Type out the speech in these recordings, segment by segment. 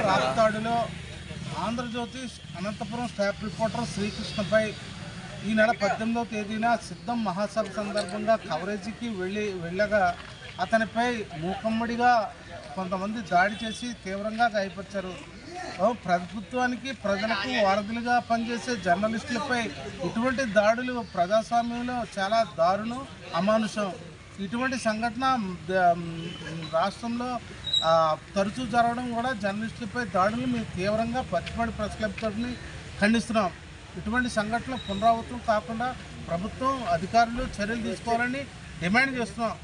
రాప్తాడులో Andhra Jyothi Anantapuram staff reporter శ్రీకృష్ణపై ఈ నెల 18వ తేదీన సిద్ధం మహాసభ సందర్భంగా కవరేజీకి వెళ్ళగా అతనిపై మూకమ్మడిగా కొంతమంది దాడి చేసి తీవ్రంగా గాయపరిచారు. ప్రభుత్వానికి ప్రజలకు వారధులుగా పనిచేసే జర్నలిస్టులపై ఇటువంటి దాడులు ప్రజాస్వామ్యంలో చాలా దారుణం, అమానుషం. ఇటువంటి సంఘటన రాష్ట్రంలో తరచూ జరగడం కూడా జర్నలిస్టులపై దాడులు మేము తీవ్రంగా పచ్చిపడి ప్రెస్ క్లబ్ తరఫున ఖండిస్తున్నాం. ఇటువంటి సంఘటనలు పునరావృతం కాకుండా ప్రభుత్వం అధికారులు చర్యలు తీసుకోవాలని డిమాండ్ చేస్తున్నాం.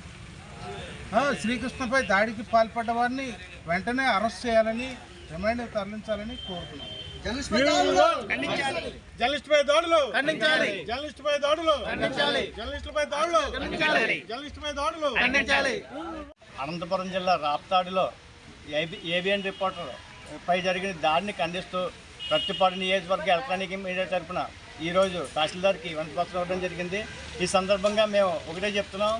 శ్రీకృష్ణపై దాడికి పాల్పడ్డ వారిని వెంటనే అరెస్ట్ చేయాలని రిమాండ్ తరలించాలని కోరుతున్నాం. అనంతపురం జిల్లా రాప్తాడులో ఏబిఎన్ రిపోర్టర్ పై జరిగిన దాడిని ఖండిస్తూ ప్రత్తిపాడు నియోజకవర్గ ఎలక్ట్రానిక్ మీడియా తరఫున ఈరోజు తహసీల్దార్కి వినతిపత్రం ఇవ్వడం జరిగింది. ఈ సందర్భంగా మేము ఒకటే చెప్తున్నాం,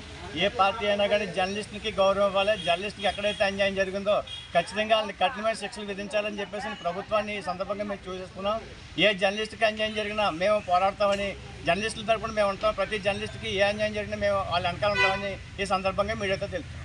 ఏ పార్టీ అయినా కానీ జర్నలిస్టులకి గౌరవం ఇవ్వాలి. జర్నలిస్టులకి ఎక్కడైతే అన్యాయం జరిగిందో ఖచ్చితంగా వాళ్ళని కఠినమైన శిక్షలు విధించాలని చెప్పేసి ప్రభుత్వాన్ని ఈ సందర్భంగా మేము చూపిస్తున్నాం. ఏ జర్నలిస్టుకి అన్యాయం జరిగినా మేము పోరాడతామని, జర్నలిస్టుల తరఫున మేము ఉంటాం. ప్రతి జర్నలిస్టుకి ఏ అన్యాయం జరిగినా మేము వాళ్ళ వెనకాల ఉంటామని ఈ సందర్భంగా మీడియాతో తెలుపుతాం.